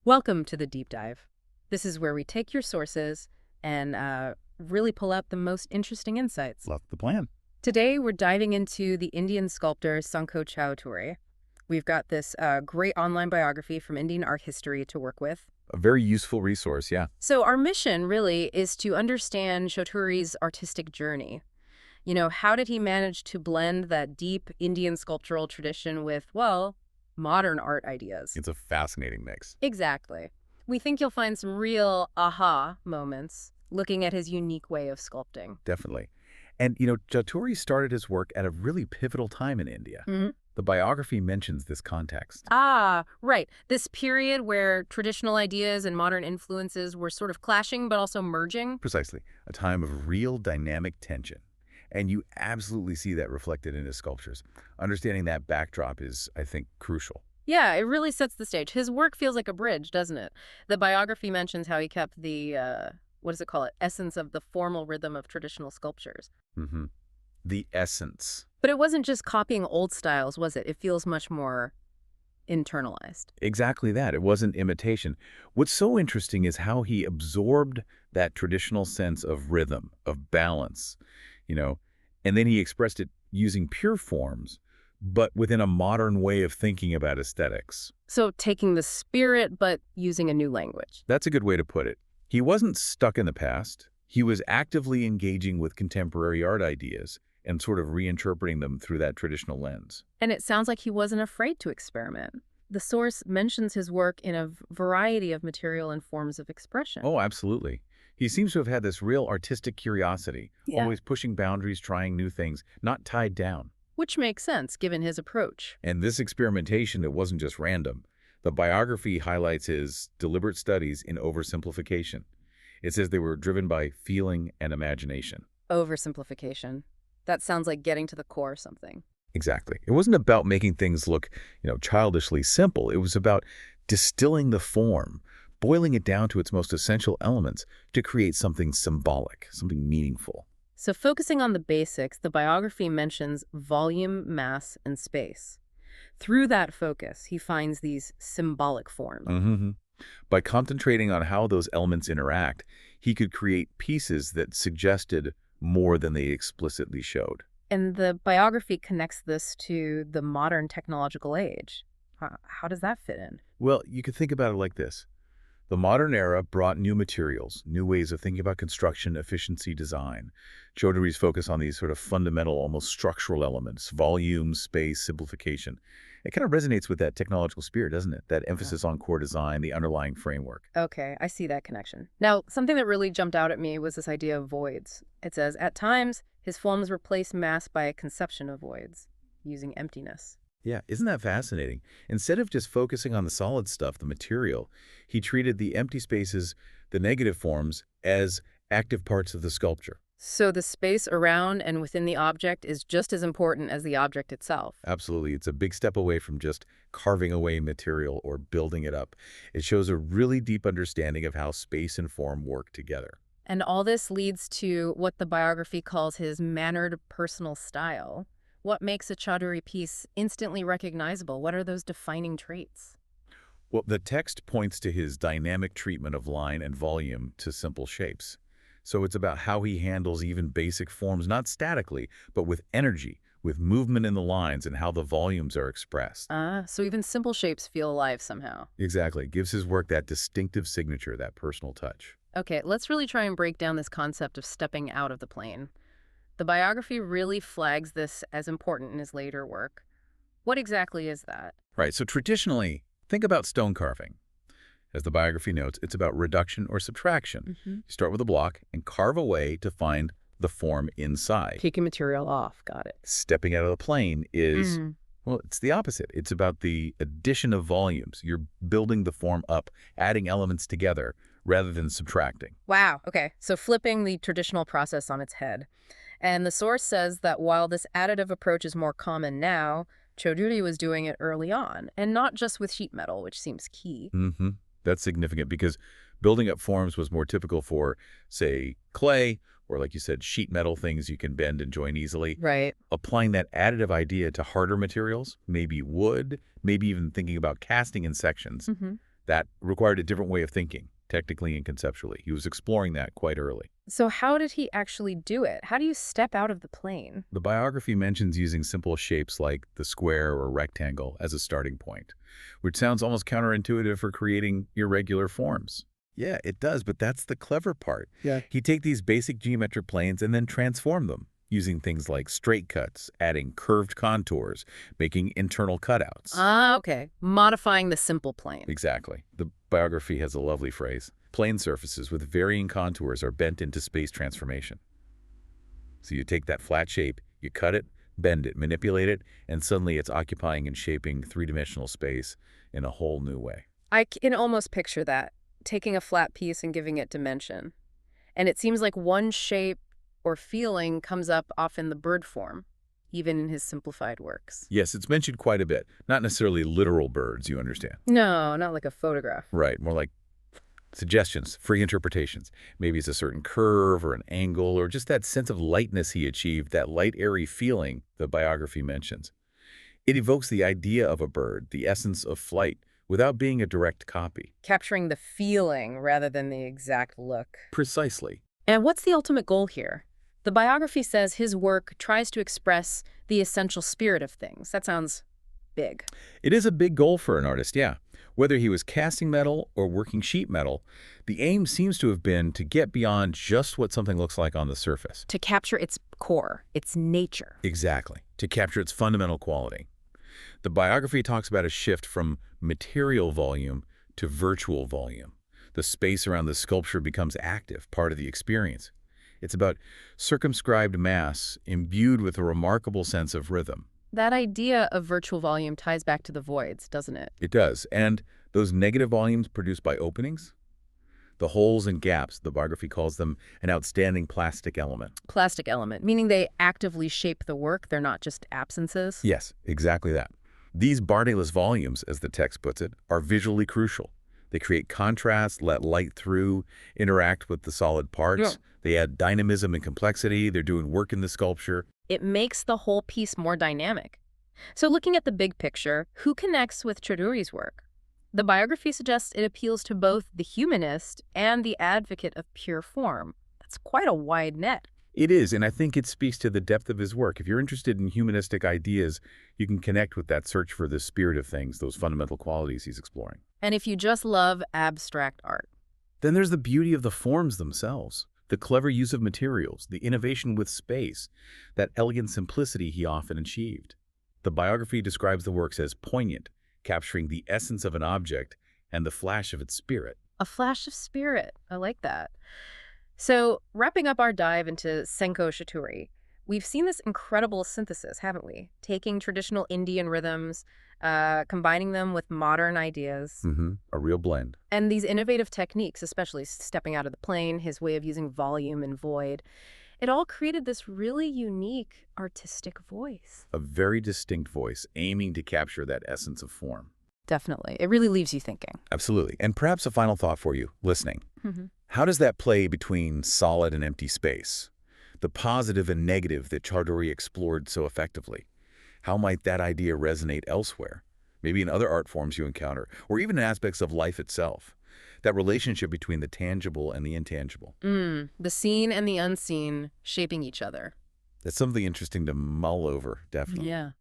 Welcome to the deep dive. This is where we take your sources and really pull out the most interesting insights. Love the plan. Today, we're diving into the Indian sculptor Sankho Chaudhuri. We've got this great online biography from Indian art history to work with. A very useful resource, yeah. So our mission really is to understand Chaudhuri's artistic journey. You know, how did he manage to blend that deep Indian sculptural tradition with, well, modern art ideas? It's a fascinating mix. Exactly. We think you'll find some real aha moments looking at his unique way of sculpting. Definitely. And, Chaudhuri started his work at a really pivotal time in India. Mhm. The biography mentions this context. Ah, right. This period where traditional ideas and modern influences were sort of clashing but also merging. Precisely. A time of real dynamic tension. And you absolutely see that reflected in his sculptures. Understanding that backdrop is, I think, crucial. Yeah, it really sets the stage. His work feels like a bridge, doesn't it? The biography mentions how he kept the, what does it call it, essence of the formal rhythm of traditional sculptures. Mm-hmm. The essence. But it wasn't just copying old styles, was it? It feels much more internalized. Exactly that. It wasn't imitation. What's so interesting is how he absorbed that traditional sense of rhythm, of balance, and then he expressed it using pure forms, but within a modern way of thinking about aesthetics. So taking the spirit, but using a new language. That's a good way to put it. He wasn't stuck in the past. He was actively engaging with contemporary art ideas and sort of reinterpreting them through that traditional lens. And it sounds like he wasn't afraid to experiment. The source mentions his work in a variety of material and forms of expression. Oh, absolutely. He seems to have had this real artistic curiosity, Yeah. always pushing boundaries, trying new things, not tied down. Which makes sense, given his approach. And this experimentation, it wasn't just random. The biography highlights his deliberate studies in oversimplification. It says they were driven by feeling and imagination. Oversimplification. That sounds like getting to the core of something. Exactly. It wasn't about making things look, childishly simple. It was about distilling the form, boiling it down to its most essential elements to create something symbolic, something meaningful. So focusing on the basics, the biography mentions volume, mass, and space. Through that focus, he finds these symbolic forms. Mm-hmm. By concentrating on how those elements interact, he could create pieces that suggested more than they explicitly showed. And the biography connects this to the modern technological age. How does that fit in? Well, you could think about it like this. The modern era brought new materials, new ways of thinking about construction, efficiency, design. Chaudhuri's focus on these sort of fundamental, almost structural elements, volume, space, simplification. It kind of resonates with that technological spirit, doesn't it? That emphasis on core design, the underlying framework. Okay, I see that connection. Now, something that really jumped out at me was this idea of voids. It says, at times, his forms replace mass by a conception of voids, using emptiness. Yeah, isn't that fascinating? Instead of just focusing on the solid stuff, the material, he treated the empty spaces, the negative forms, as active parts of the sculpture. So the space around and within the object is just as important as the object itself. Absolutely. It's a big step away from just carving away material or building it up. It shows a really deep understanding of how space and form work together. And all this leads to what the biography calls his mannered personal style. What makes a Chaudhuri piece instantly recognizable? What are those defining traits? Well, the text points to his dynamic treatment of line and volume to simple shapes. So it's about how he handles even basic forms, not statically, but with energy, with movement in the lines and how the volumes are expressed. So even simple shapes feel alive somehow. Exactly. It gives his work that distinctive signature, that personal touch. Okay, let's really try and break down this concept of stepping out of the plane. The biography really flags this as important in his later work. What exactly is that? Right. So traditionally, think about stone carving. As the biography notes, it's about reduction or subtraction. Mm-hmm. You start with a block and carve away to find the form inside. Taking material off, got it. Stepping out of the plane is, well, it's the opposite. It's about the addition of volumes. You're building the form up, adding elements together rather than subtracting. Wow, okay. So flipping the traditional process on its head. And the source says that while this additive approach is more common now, Chaudhuri was doing it early on, and not just with sheet metal, which seems key. Mm-hmm. That's significant because building up forms was more typical for, say, clay, or like you said, sheet metal, things you can bend and join easily. Right. Applying that additive idea to harder materials, maybe wood, maybe even thinking about casting in sections. Mm-hmm. That required a different way of thinking, technically and conceptually. He was exploring that quite early. So how did he actually do it? How do you step out of the plane? The biography mentions using simple shapes like the square or rectangle as a starting point, which sounds almost counterintuitive for creating irregular forms. Yeah, it does, but that's the clever part. Yeah. He'd take these basic geometric planes and then transform them, using things like straight cuts, adding curved contours, making internal cutouts. Ah, okay. Modifying the simple plane. Exactly. The biography has a lovely phrase. Plane surfaces with varying contours are bent into space transformation. So you take that flat shape, you cut it, bend it, manipulate it, and suddenly it's occupying and shaping three-dimensional space in a whole new way. I can almost picture that, taking a flat piece and giving it dimension. And it seems like one shape or feeling comes up often in the bird form, even in his simplified works. Yes, it's mentioned quite a bit. Not necessarily literal birds, you understand. No, not like a photograph. Right, more like suggestions, free interpretations. Maybe it's a certain curve or an angle or just that sense of lightness he achieved, that light, airy feeling the biography mentions. It evokes the idea of a bird, the essence of flight, without being a direct copy. Capturing the feeling rather than the exact look. Precisely. And what's the ultimate goal here? The biography says his work tries to express the essential spirit of things. That sounds big. It is a big goal for an artist, yeah. Whether he was casting metal or working sheet metal, the aim seems to have been to get beyond just what something looks like on the surface. To capture its core, its nature. Exactly. To capture its fundamental quality. The biography talks about a shift from material volume to virtual volume. The space around the sculpture becomes active, part of the experience. It's about circumscribed mass imbued with a remarkable sense of rhythm. That idea of virtual volume ties back to the voids, doesn't it? It does. And those negative volumes produced by openings, the holes and gaps, the biography calls them an outstanding plastic element. Plastic element, meaning they actively shape the work, they're not just absences? Yes, exactly that. These Bardeless volumes, as the text puts it, are visually crucial. They create contrast, let light through, interact with the solid parts. Yeah. They add dynamism and complexity. They're doing work in the sculpture. It makes the whole piece more dynamic. So looking at the big picture, who connects with Chaudhuri's work? The biography suggests it appeals to both the humanist and the advocate of pure form. That's quite a wide net. It is, and I think it speaks to the depth of his work. If you're interested in humanistic ideas, you can connect with that search for the spirit of things, those fundamental qualities he's exploring. And if you just love abstract art. Then there's the beauty of the forms themselves, the clever use of materials, the innovation with space, that elegant simplicity he often achieved. The biography describes the works as poignant, capturing the essence of an object and the flash of its spirit. A flash of spirit. I like that. So, wrapping up our dive into Sankho Chaudhuri, we've seen this incredible synthesis, haven't we? Taking traditional Indian rhythms, combining them with modern ideas. A real blend. And these innovative techniques, especially stepping out of the plane, his way of using volume and void, it all created this really unique artistic voice. A very distinct voice, aiming to capture that essence of form. Definitely. It really leaves you thinking. Absolutely. And perhaps a final thought for you, listening. How does that play between solid and empty space? The positive and negative that Chaudhuri explored so effectively. How might that idea resonate elsewhere? Maybe in other art forms you encounter, or even in aspects of life itself. That relationship between the tangible and the intangible. The seen and the unseen shaping each other. That's something interesting to mull over, definitely. Yeah.